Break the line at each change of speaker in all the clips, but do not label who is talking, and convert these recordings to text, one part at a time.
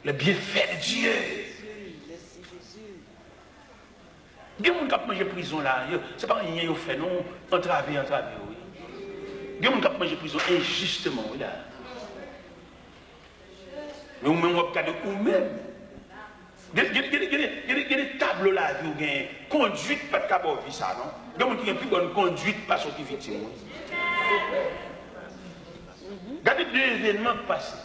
Le bienfait de Dieu. Il y a des gens qui ont mangé prison là. Ce n'est pas rien qu'ils fait, non. Entravé, oui. Il y a des gens qui ont mangé prison injustement, oui, là. Mais vous même regardez vous-même. Il y a des tableaux là, vous avez conduite, pas de cabot, ça, non? Il y a des gens qui ont plus bonne conduite, pas sortir victime. Regardez deux événements passés.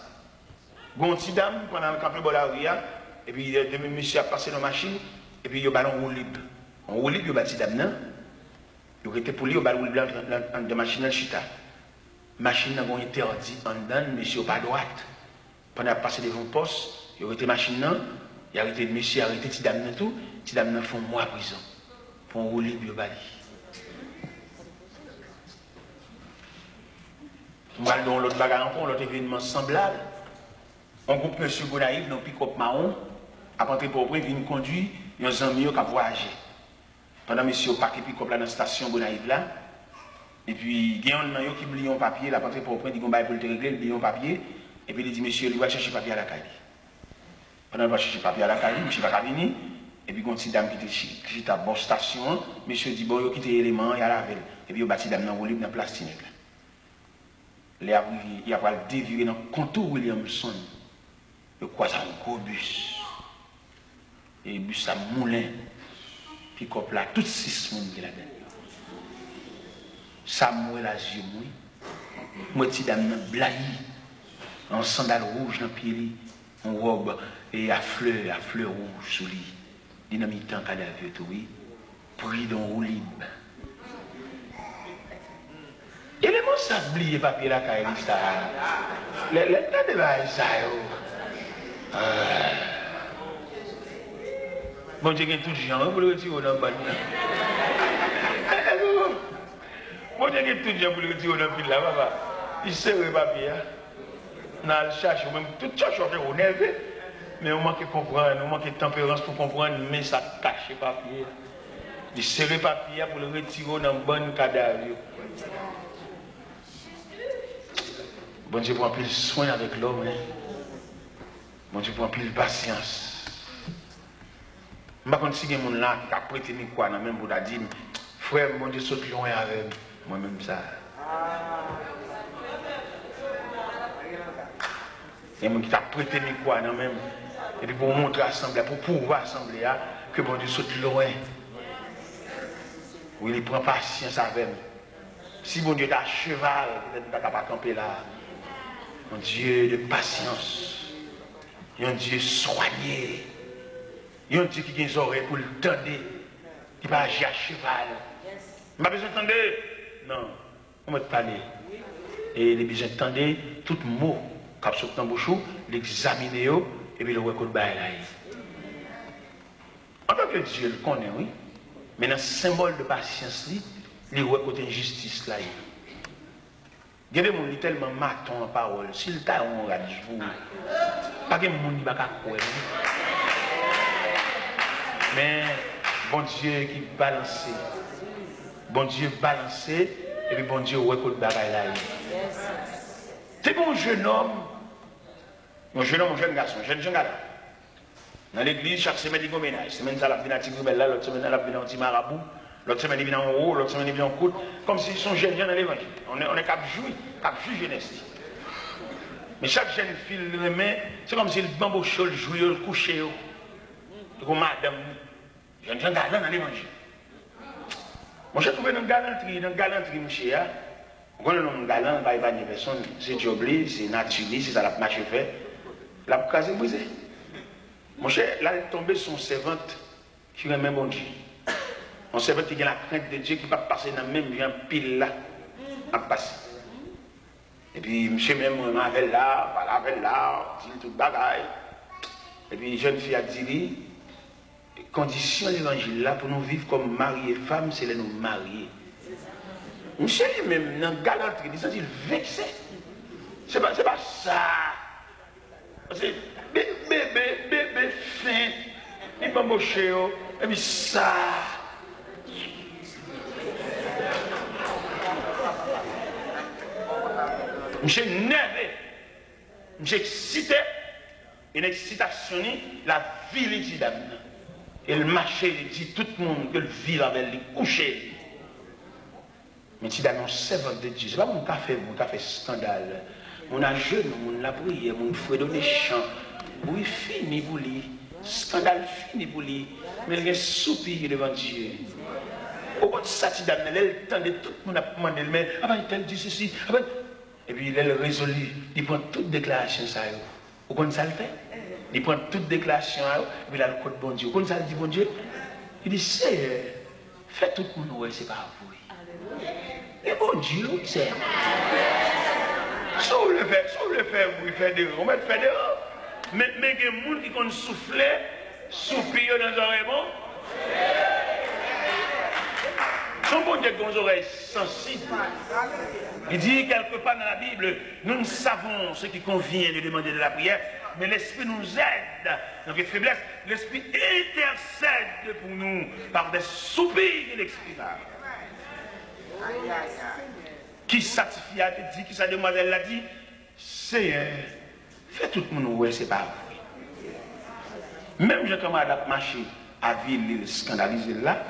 Bon, petit dame, pendant le campé de la rue, et puis le monsieur a passé dans la machine, et puis il y a un ballon roue libre. On roule libre, il y a un petit dame, il était pour lui, il y a un ballon libre dans la machine de chita. La machine a été interdit en dedans, monsieur pas droite. Pendant qu'il a passé devant le poste, il a arrêté la machine, il a arrêté le monsieur, il a arrêté petit dame, tout. Petit dame font mois de prison. Pour un roule libre, il y a un ballon. On va dans l'autre bagarre encore, l'autre événement semblable. On groupe M. Gonaïf dans le pick-up marron, après pour il vient conduire, il y a un ami qui a voyagé. Pendant que M. Paquet pick-up là dans la station Gonaïf là, et puis il y a un ami qui oublie un papier, là, après pour il dit qu'on va pour te régler, il oublie un papier, et puis il dit monsieur, il va chercher papier à la caille. Pendant qu'il va chercher papier à la caille, monsieur va venir, et puis il y a une petite dame qui est à la station, monsieur dit bon, il quitte l'élément, il y a la velle, et puis il y a une petite dame dans le dans la plastique. Il a déviré dans le contour Williamson. Il croise un gros bus. Et le bus a moulin. Puis comme là, tout 6 personnes qui là-dedans. Samuel a yeux mouillés. Moi, petit dame blahi. En sandales rouges dans le pied. En robe et à fleurs rouges sous lui. Dynamite en cadavre, oui. Pris dans roue libre. Et les mots s'oublient papier la caille, ça. Les tas de bails, ça. Bon, j'ai tout gens pour le retirer dans le ban. Bon, j'ai tout gens pour le retirer dans le fil là, papa. Il sert le papier. On a le chercher, même tout chercher, on est nerveux. Mais on manque de comprendre, on manque de tempérance pour comprendre, mais ça cache le papier. Il sert le papier pour le retirer dans le bon cadavre. Bon Dieu prend plus de soin avec l'homme. Hein? Bon Dieu prend plus de patience. Je ne sais pas si il y a des gens là qui ont prêté quoi, même pour dire, frère, bon Dieu saute loin avec moi-même ça. Il y a des gens qui ont prêté quoi, même. Et puis pour montrer l'assemblée, pour pouvoir assembler, que bon Dieu saute loin. Oui, il prend patience avec moi. Si bon Dieu est à cheval, peut-être qu'il ne peut pas camper là. Un Dieu de patience. Un Dieu soigné. Un Dieu qui a des oreilles pour le tendre. Qui va agir à cheval. Je n'ai pas besoin d'entendre. Non. On va te parler. Et il a besoin d'entendre tout mot qui sort dans le bouche, l'examiner et puis le reconnaître là. En tant que Dieu le connaît, oui. Mais dans le symbole de patience, il reconnaît injustice là. Il y a des gens qui sont tellement matons en parole. S'il t'a on va dire, pas de gens qui ne va pas croire. Mais bon Dieu qui balance. Bon Dieu balance et puis bon Dieu reconnaît le bagaille là. C'est un jeune homme, un jeune garçon, jeune garçon. Dans l'église, chaque semaine, il y a un ménage. Semaine, ça vient à Tigribel là, l'autre semaine, elle vient à Timarabout. L'autre semaine, il vient en haut, l'autre semaine, il vient en coude, comme s'ils sont jeunes dans l'évangile. On est cap joué jeunesse. Mais chaque jeune fille le remet, c'est comme si le bambou chaud, le joué, le couché. Comme madame, jeune galant dans l'évangile. Moi, j'ai trouvé dans la galanterie, monsieur. On connaît le galant, il n'y a pas de personne, c'est Jobli, c'est naturel, c'est ça la marche fait. La case est brisée. Mon cher, là, il est tombé son servante qui remet bon Dieu. On sait qu'il y a la crainte de Dieu qui va passer dans le même bien pile là, à passer. Et puis, monsieur même, on avait là, dit tout bagaille. Et puis, jeune fille a dit, condition de l'évangile là, pour nous vivre comme mari et femme, c'est de nous marier. Monsieur lui-même, dans la galanterie, il s'est vexé. C'est pas ça. C'est bébé fin, il va mocher, et puis ça. Monsieur nerveux, monsieur excité, Une excitation, la ville dit dame. Et le marché, il dit tout le monde que le vivre avec lui, coucher. Mais si dans servante de Dieu, ce n'est pas mon café scandale. Mon a jeune, mon a prié, mon fait donner chant. Oui, fini pour lui. Scandale fini pour lui. Mais il y a un soupir devant Dieu. Au bout de ça, il a le temps de tout le monde a demandé, mais avant il dit ceci. Et puis il a résolu, il prend toute déclaration. Vous comprenez ça le fait? Il prend toute déclaration, et puis il a le code bon Dieu. Vous comprenez ça, il dit bon Dieu? Il dit, c'est, fais tout le monde, ouais, c'est pas vous. Et bon Dieu, c'est. Si vous le faites, vous le faites dehors. On va le faire dehors. Mais il y a des gens qui ont soufflé, soupir dans les oreilles, bon? Son bon Dieu qui a des oreilles sensibles. Il dit quelque part dans la Bible, nous savons ce qui convient de demander de la prière, mais l'Esprit nous aide dans les faiblesses. L'Esprit intercède pour nous par des soupirs inexplicables. Qui satisfie a dit, qui sa demoiselle l'a dit, Seigneur, fais tout le monde, ouais, c'est pas vrai. Même je camarade a marché à ville, scandalisé là,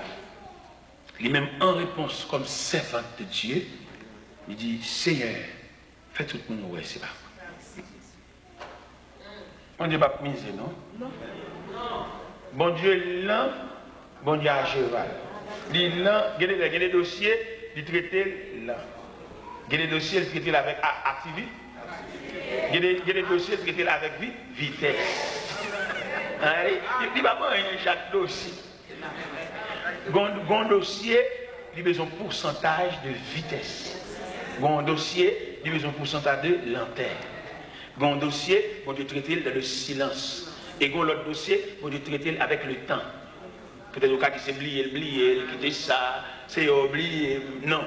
il même en réponse comme servante de Dieu, il dit, Seigneur, fais tout le monde, ouais, c'est pas vrai. Bon Dieu pas miser, non? Non. Bon Dieu lent, bon Dieu à cheval. Il lent, il y a des dossiers, il traite là. Il y a des dossiers, il traite avec activité. Il y a des dossiers, il traite avec vitesse. Il n'y a pas chaque dossier. Un dossier, il a besoin de pourcentage de vitesse. Un dossier, il a besoin de pourcentage de lenteur. Un dossier, on doit traiter dans le silence. Et l'autre dossier, on doit traiter avec le temps. Peut-être au cas qui s'est oublié, quitter ça, c'est oublié. Non.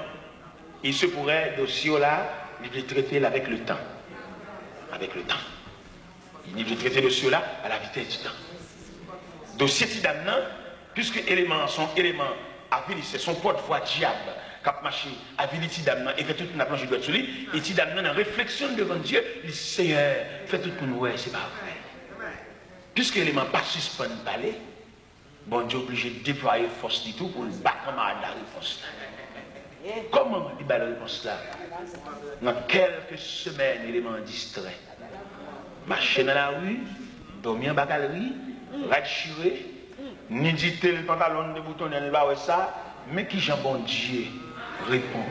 Il se pourrait, dossier là, il doit traiter avec le temps. Avec le temps. Il doit traiter dossier là à la vitesse du temps. Dossier tidamnan, puisque éléments sont éléments avilis, c'est son porte-voix diable, cap marché, avilis tidamnan, et fait toute une planche de doigt sur lui, et tidamnan en réflexion devant Dieu, il dit Seigneur, fait tout pour nous, ouais, c'est pas vrai. Puisque l'élément pas suspend parler, bon Dieu est obligé de déployer force du tout pour le battre en mal la réponse là. Comment il bat la réponse là? Dans quelques semaines, l'élément distrait. Marcher dans la rue, dormir en bacalerie, ratchiré, ni dit le pantalon de bouton, elle va ça, mais qui Jean bon Dieu répond.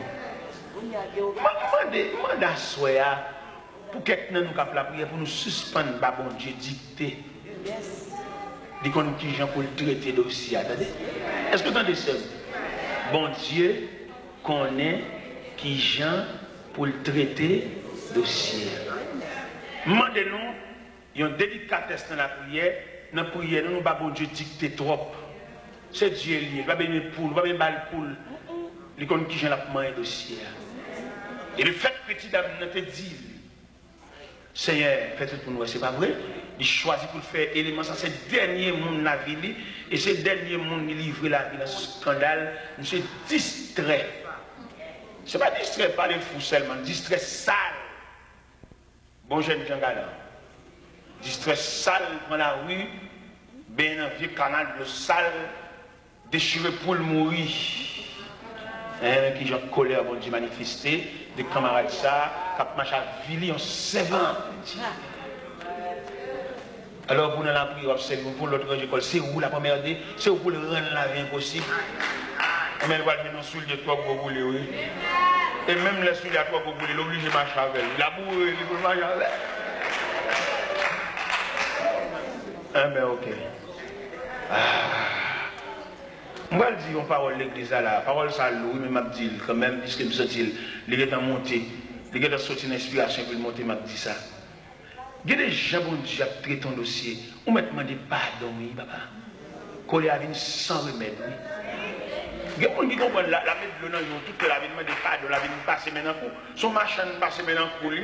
Demande à soi pour quelqu'un nous cap la prière pour nous suspendre par bon Dieu dicté. Dit qu'on qui Jean pour le traiter dossier. Est-ce que vous entendez ça? Bon Dieu connaît qui Jean pour le traiter dossier. Demandez-nous, il y a une délicatesse dans la prière. Dans la prière, nous ne pas bon Dieu dicter trop. C'est Dieu lié. Il ne va pas bien poule, il va bien mal poule. Il connaît qui Jean l'a main dossier. Et le fait que petit dame te dit, Seigneur, fais tout pour nous, c'est pas vrai. Il choisit pour faire élément, ça c'est le dernier monde la vie, et c'est le dernier monde qui livre la vie dans ce scandale. Monsieur distrait. Ce n'est pas distrait par les fous seulement, distrait sale. Bon jeune Jean Galant. Distrait sale dans la rue, bien un vieux canal de sale, déchiré pour le mourir. Qui j'ai colère, bon Dieu manifesté, des camarades ça, qui marchent à Vili en 7 ans. Alors pour nous la prière, pour l'autre école, c'est où la première idée, c'est où pour le rendre la vie impossible. Mais il va dire non, soulier toi pour rouler, oui. Et même les souliers à toi pour rouler, l'obligé de marcher avec. Il a bourré, il faut marcher avec. Ah ben ok. Moi, je dis une parole de l'église là, la parole ça lourd, mais m'a dit quand même, puisque me senti, il est en montée, il est sorti une inspiration pour monter, m'a dit ça. Il y a des gens qui ont traité ton dossier, on m'a demandé pardon, oui, papa. Collé à vie sans remède, oui. Il y a des gens qui comprennent la mettre de l'eau, toute la vie demande pardon, la vie passe maintenant pour. Son machin passe maintenant pour lui,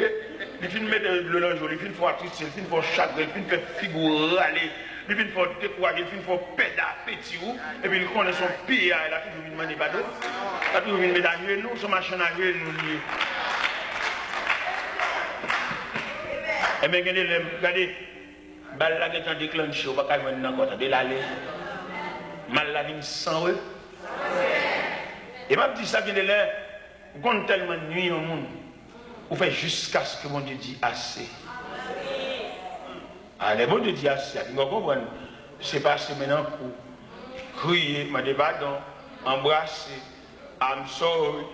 il finit de mettre de l'eau, il finit de faire triste, il finit de faire chagrin, il finit de faire figure, aller. Il vient pour décourager, il vient pour pédar, petit ou, et puis il connaît son pied, il a toujours une main de bateau, il a toujours une médaille à genoux, son machin à genoux. Et bien, regardez, Balle là qui est en déclenché, on va pas même encore de l'aller. Mal la ligne sans eux. Et m'a dit ça vient de là, on compte tellement de nuit au monde. On fait jusqu'à ce que mon Dieu dit assez. Allez, bon Dieu dit assez. Vous comprenez? C'est passé maintenant pour crier, me pardon, embrasser, I'm sorry.